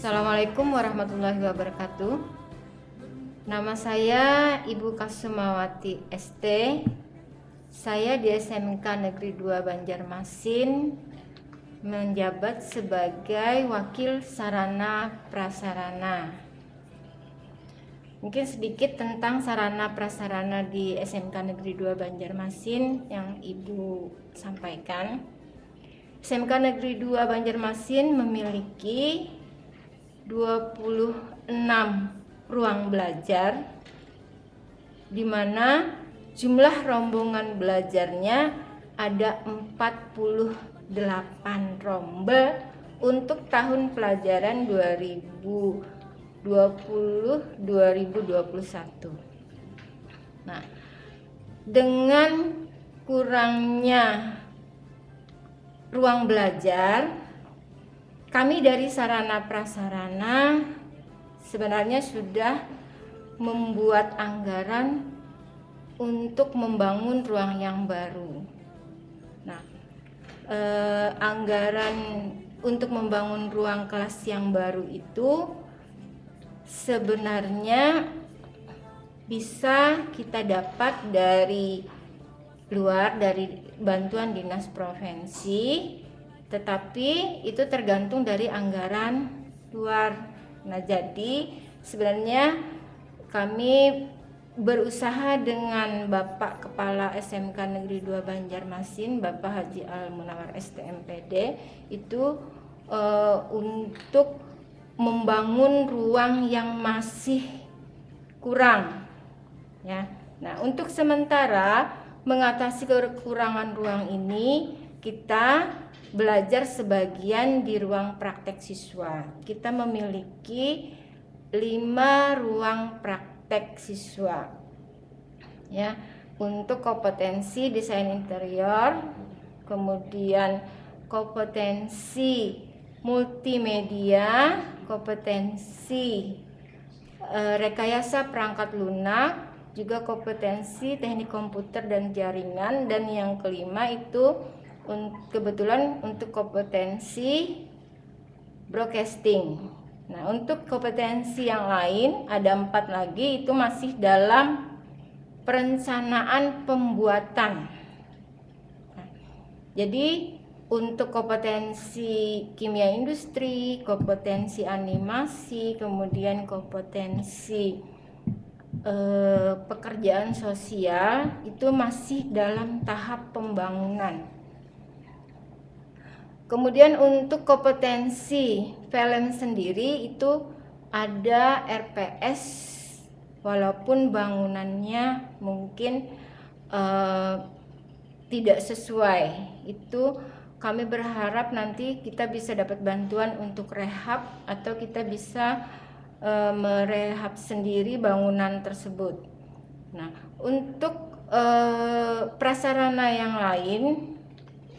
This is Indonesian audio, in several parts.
Assalamualaikum warahmatullahi wabarakatuh. Nama saya Ibu Kasumawati ST. Saya di SMK Negeri 2 Banjarmasin menjabat sebagai Wakil Sarana Prasarana. Mungkin sedikit tentang sarana prasarana di SMK Negeri 2 Banjarmasin yang Ibu sampaikan. SMK Negeri 2 Banjarmasin memiliki 26 ruang belajar, di mana jumlah rombongan belajarnya ada 48 romba untuk tahun pelajaran 2020-2021. Nah, dengan kurangnya ruang belajar, kami dari sarana prasarana sebenarnya sudah membuat anggaran untuk membangun ruang yang baru. Nah, anggaran untuk membangun ruang kelas yang baru itu sebenarnya bisa kita dapat dari luar, dari bantuan dinas provinsi, tetapi itu tergantung dari anggaran luar. Nah, jadi sebenarnya kami berusaha dengan Bapak Kepala SMK Negeri 2 Banjarmasin, Bapak Haji Al Munawar STMPD, itu untuk membangun ruang yang masih kurang, ya. Nah, untuk sementara mengatasi kekurangan ruang ini, kita belajar sebagian di ruang praktek siswa. Kita memiliki 5 ruang praktek siswa, ya, untuk kompetensi desain interior, kemudian kompetensi multimedia, kompetensi rekayasa perangkat lunak, juga kompetensi teknik komputer dan jaringan, dan yang kelima itu kebetulan untuk kompetensi broadcasting. Nah, untuk kompetensi yang lain ada 4 lagi, itu masih dalam perencanaan pembuatan. Nah, jadi untuk kompetensi kimia industri, kompetensi animasi, kemudian kompetensi pekerjaan sosial itu masih dalam tahap pembangunan. Kemudian untuk kompetensi film sendiri itu ada RPS, walaupun bangunannya mungkin tidak sesuai. Itu kami berharap nanti kita bisa dapat bantuan untuk rehab, atau kita bisa merehab sendiri bangunan tersebut. Nah, untuk prasarana yang lain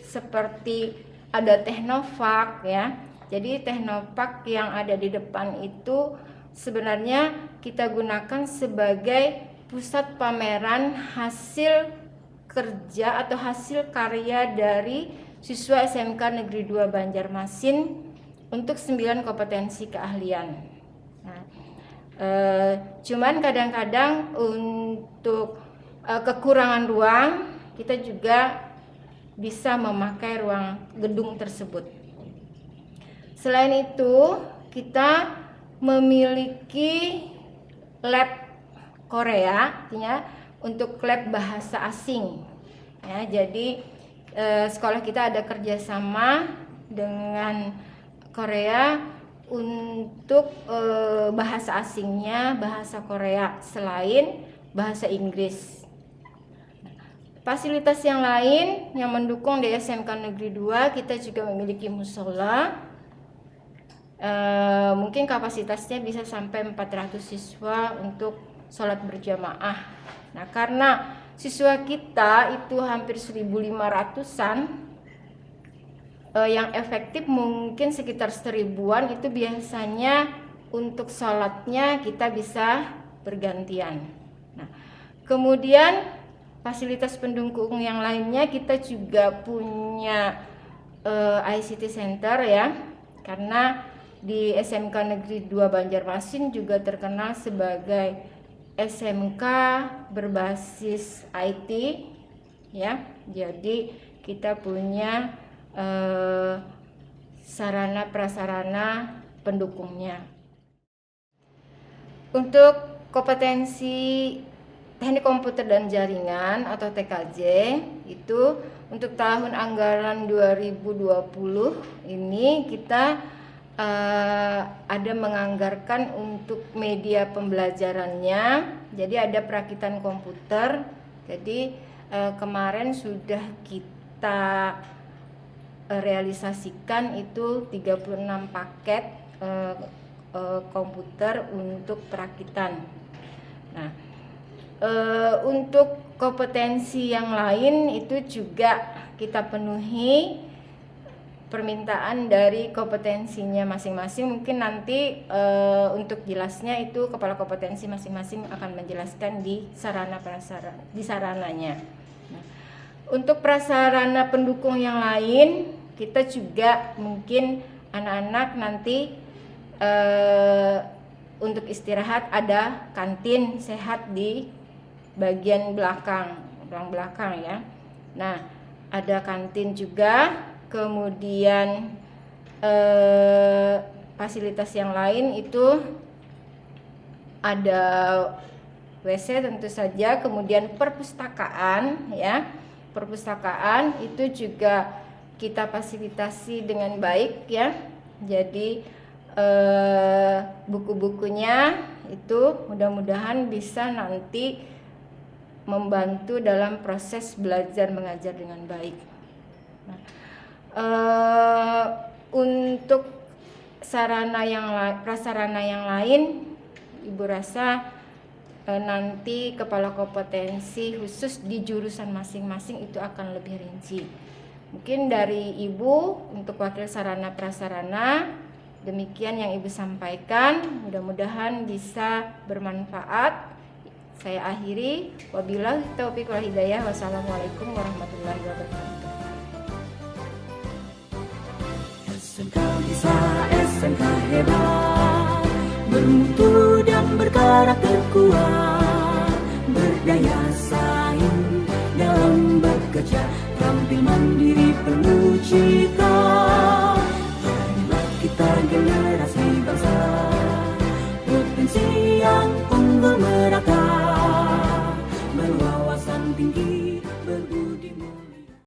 seperti ada Teknopark, ya. Jadi Teknopark yang ada di depan itu sebenarnya kita gunakan sebagai pusat pameran hasil kerja atau hasil karya dari siswa SMK Negeri 2 Banjarmasin untuk 9 kompetensi keahlian. Nah, cuman kadang-kadang untuk kekurangan ruang, kita juga bisa memakai ruang gedung tersebut. Selain itu, kita memiliki lab Korea, artinya untuk lab bahasa asing, ya. Jadi sekolah kita ada kerjasama dengan Korea untuk bahasa asingnya bahasa Korea selain bahasa Inggris. Fasilitas yang lain yang mendukung di SMK Negeri 2, kita juga memiliki musola. Mungkin kapasitasnya bisa sampai 400 siswa untuk sholat berjamaah. Nah, karena siswa kita itu hampir 1.500-an, yang efektif mungkin sekitar 1000-an, itu biasanya untuk sholatnya kita bisa bergantian. Nah, kemudian fasilitas pendukung yang lainnya, kita juga punya ICT Center, ya, karena di SMK Negeri 2 Banjarmasin juga terkenal sebagai SMK berbasis IT ya. Jadi kita punya sarana prasarana pendukungnya. Untuk kompetensi Teknik Komputer dan Jaringan atau TKJ itu untuk tahun anggaran 2020 ini kita ada menganggarkan untuk media pembelajarannya. Jadi ada perakitan komputer. Jadi kemarin sudah kita realisasikan itu 36 paket komputer untuk perakitan. Nah, untuk kompetensi yang lain itu juga kita penuhi permintaan dari kompetensinya masing-masing. Mungkin nanti untuk jelasnya itu kepala kompetensi masing-masing akan menjelaskan di sarananya. Nah, untuk prasarana pendukung yang lain kita juga mungkin anak-anak nanti untuk istirahat ada kantin sehat di bagian belakang ya. Nah, ada kantin juga, kemudian fasilitas yang lain itu ada WC tentu saja, kemudian perpustakaan ya. Perpustakaan itu juga kita fasilitasi dengan baik ya. Jadi buku-bukunya itu mudah-mudahan bisa nanti membantu dalam proses belajar mengajar dengan baik. Nah, untuk prasarana yang lain, Ibu rasa nanti kepala kompetensi khusus di jurusan masing-masing itu akan lebih rinci. Mungkin dari Ibu untuk wakil sarana prasarana demikian yang Ibu sampaikan, mudah-mudahan bisa bermanfaat. Saya akhiri, wabillahi taufiq wal hidayah. Wassalamualaikum warahmatullahi wabarakatuh. SMK bisa, SMK hebat, bermutu dan berkarakter kuat, berdaya